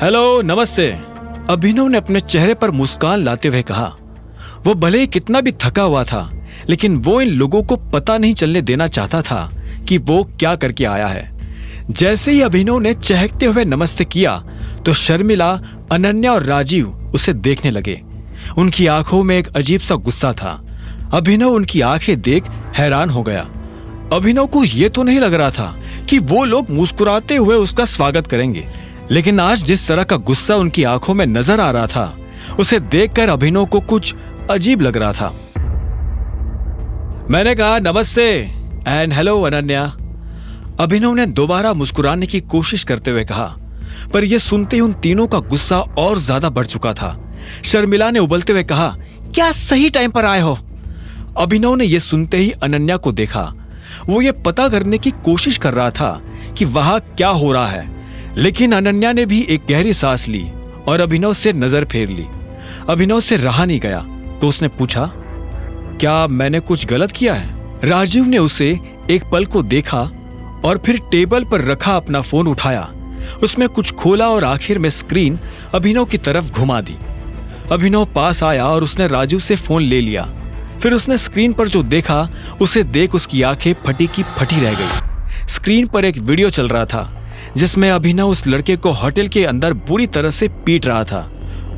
Hello, नमस्ते। अभिनव ने अपने चेहरे पर मुस्कान लाते हुए कहा। वो भले ही कितना भी थका हुआ था, लेकिन वो इन लोगों को पता नहीं चलने देना चाहता था कि वो क्या करके आया है। जैसे ही अभिनव ने चहकते हुए नमस्ते किया तो शर्मिला, अनन्या और राजीव उसे देखने लगे। उनकी आंखों में एक अजीब सा गुस्सा था। अभिनव उनकी आंखें देख हैरान हो गया। अभिनव को यह तो नहीं लग रहा था कि वो लोग मुस्कुराते हुए उसका स्वागत करेंगे, लेकिन आज जिस तरह का गुस्सा उनकी आंखों में नजर आ रहा था, उसे देखकर अभिनव को कुछ अजीब लग रहा था। मैंने कहा नमस्ते एंड हेलो अनन्या। अभिनव ने दोबारा मुस्कुराने की कोशिश करते हुए कहा, पर यह सुनते ही उन तीनों का गुस्सा और ज्यादा बढ़ चुका था। शर्मिला ने उबलते हुए कहा, क्या सही टाइम पर आए हो? अभिनव ने यह सुनते ही अनन्या को देखा। वो ये पता करने की कोशिश कर रहा था कि वहां क्या हो रहा है, लेकिन अनन्या ने भी एक गहरी सांस ली और अभिनव से नजर फेर ली। अभिनव से रहा नहीं गया तो उसने पूछा, क्या मैंने कुछ गलत किया है? राजीव ने उसे एक पल को देखा और फिर टेबल पर रखा अपना फोन उठाया, उसमें कुछ खोला और आखिर में स्क्रीन अभिनव की तरफ घुमा दी। अभिनव पास आया और उसने राजीव से फोन ले लिया। फिर उसने स्क्रीन पर जो देखा उसे देख उसकी आंखें फटी की फटी रह गई। स्क्रीन पर एक वीडियो चल रहा था जिसमें अभिनव उस लड़के को होटल के अंदर बुरी तरह से पीट रहा था।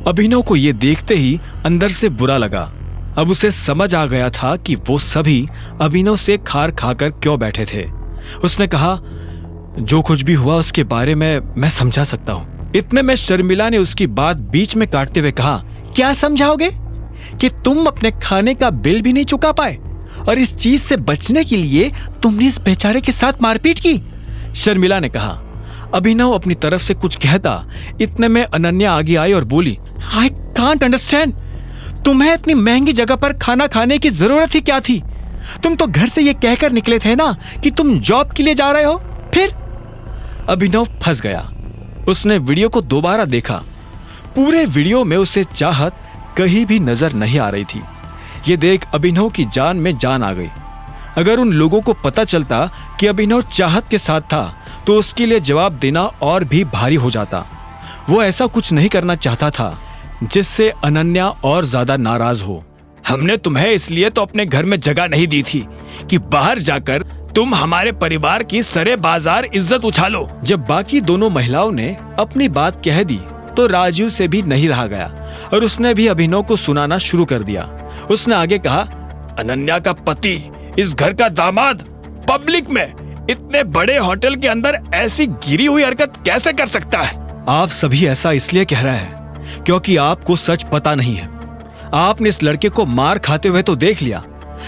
अभिनव को यह देखते ही अंदर से बुरा लगा। अब उसे समझ आ गया था कि वो सभी अभिनव से खार खाकर क्यों बैठे थे। उसने कहा, जो कुछ भी हुआ उसके बारे में मैं समझा सकता हूँ। इतने में शर्मिला ने उसकी बात बीच में काटते हुए कहा, क्या समझाओगे? कि तुम अपने खाने का बिल भी नहीं चुका पाए और इस चीज से बचने के लिए तुमने इस बेचारे के साथ मारपीट की? शर्मिला ने कहा। अभिनव अपनी तरफ से कुछ कहता, इतने में अनन्या आगे आई और बोली, आई कांट अंडरस्टैंड, तुम्हें इतनी महंगी जगह पर खाना खाने की जरूरत ही क्या थी? तुम तो घर से ये कहकर निकले थे ना कि तुम जॉब के लिए जा रहे हो। फिर अभिनव फंस गया। उसने वीडियो को दोबारा देखा। पूरे वीडियो में उसे चाहत कहीं भी नजर नहीं आ रही थी। ये देख अभिनव की जान में जान आ गई। अगर उन लोगों को पता चलता कि अभिनव चाहत के साथ था तो उसके लिए जवाब देना और भी भारी हो जाता। वो ऐसा कुछ नहीं करना चाहता था जिससे अनन्या और ज्यादा नाराज हो। हमने तुम्हें इसलिए तो अपने घर में जगह नहीं दी थी कि बाहर जाकर तुम हमारे परिवार की सरे बाजार इज्जत उछालो। जब बाकी दोनों महिलाओं ने अपनी बात कह दी तो राजीव से भी नहीं रहा गया और उसने भी अभिनव को सुनाना शुरू कर दिया। उसने आगे कहा, अनन्या का पति, इस घर का दामाद, पब्लिक में इतने बड़े होटल के अंदर ऐसी गिरी हुई हरकत कैसे कर सकता है? आप सभी ऐसा इसलिए कह रहे हैं क्योंकि आपको सच पता नहीं है। आपने इस लड़के को मार खाते हुए तो देख लिया,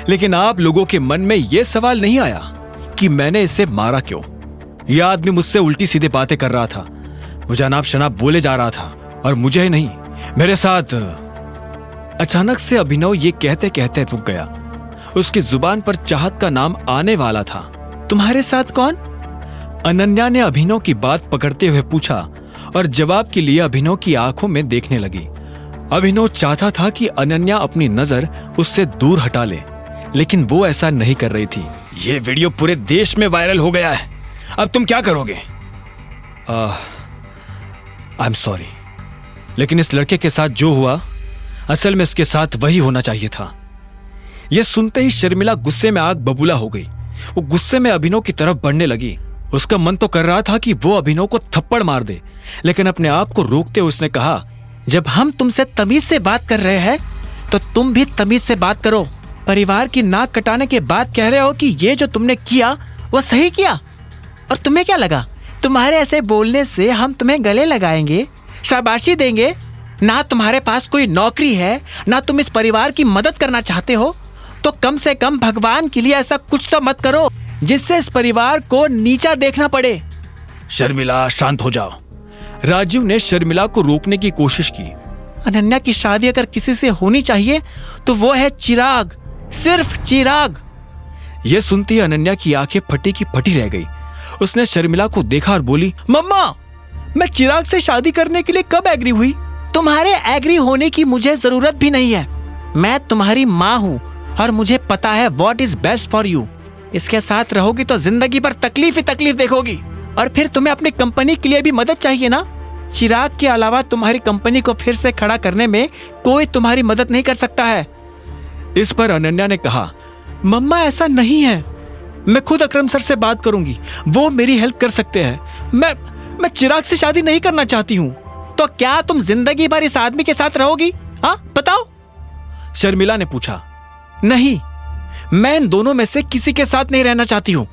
लेकिन आप लोगों के मन में यह सवाल नहीं आया कि मैंने इसे मारा क्यों? यह आदमी मुझसे उल्टी सीधी बातें कर रहा था, मुझे अनाप शनाप बोले जा रहा था और मुझे ही नहीं, मेरे साथ। अचानक से अभिनव ये कहते कहते रुक गया। उसकी जुबान पर चाहत का नाम आने वाला था। तुम्हारे साथ कौन? अनन्या ने अभिनव की बात पकड़ते हुए पूछा और जवाब के लिए अभिनव की आंखों में देखने लगी। अभिनव चाहता था कि अनन्या अपनी नजर उससे दूर हटा ले, लेकिन वो ऐसा नहीं कर रही थी। ये वीडियो पूरे देश में वायरल हो गया है, अब तुम क्या करोगे? आई एम सॉरी, लेकिन इस लड़के के साथ जो हुआ असल में इसके साथ वही होना चाहिए था। यह सुनते ही शर्मिला गुस्से में आग बबूला हो गई। वो गुस्से में अभिनव की तरफ बढ़ने लगी। उसका मन तो कर रहा था कि वो अभिनव को थप्पड़ मार दे, लेकिन अपने आप को रोकते हुए उसने कहा, जब हम तुमसे तमीज से बात कर रहे हैं तो तुम भी तमीज से बात करो। परिवार की नाक कटाने के बाद कह रहे हो कि ये जो तुमने किया वो सही किया, और तुम्हें क्या लगा तुम्हारे ऐसे बोलने से हम तुम्हें गले लगाएंगे, शाबाशी देंगे? ना तुम्हारे पास कोई नौकरी है, ना तुम इस परिवार की मदद करना चाहते हो, तो कम से कम भगवान के लिए ऐसा कुछ तो मत करो जिससे इस परिवार को नीचा देखना पड़े। शर्मिला, शांत हो जाओ। राजीव ने शर्मिला को रोकने की कोशिश की। अनन्या की शादी अगर किसी से होनी चाहिए तो वो है चिराग, सिर्फ चिराग। यह सुनती ही अनन्या की आंखें फटी की फटी रह गई। उसने शर्मिला को देखा और बोली, मम्मा, मैं चिराग से शादी करने के लिए कब एग्री हुई? तुम्हारे एग्री होने की मुझे जरूरत भी नहीं है। मैं तुम्हारी माँ हूँ और मुझे पता है what is best for you. इसके साथ रहोगी तो जिंदगी भर तकलीफ ही तकलीफ देखोगी, और फिर तुम्हें अपनी कंपनी के लिए भी मदद चाहिए ना, चिराग के अलावा तुम्हारी कंपनी को फिर से खड़ा करने में कोई तुम्हारी मदद नहीं कर सकता है। इस पर अनन्या ने कहा, मम्मा ऐसा नहीं है, मैं खुद अकरम सर से बात करूंगी, वो मेरी हेल्प कर सकते हैं। मैं चिराग से शादी नहीं करना चाहती हूं। तो क्या तुम जिंदगी भर इस आदमी के साथ रहोगी? हाँ बताओ, शर्मिला ने पूछा। नहीं, मैं इन दोनों में से किसी के साथ नहीं रहना चाहती हूं,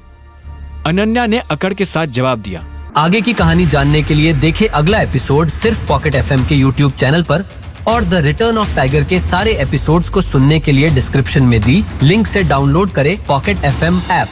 अनन्या ने अकड़ के साथ जवाब दिया। आगे की कहानी जानने के लिए देखें अगला एपिसोड सिर्फ पॉकेट एफएम के YouTube चैनल पर, और द रिटर्न ऑफ टाइगर के सारे एपिसोड्स को सुनने के लिए डिस्क्रिप्शन में दी लिंक से डाउनलोड करें पॉकेट एफएम ऐप।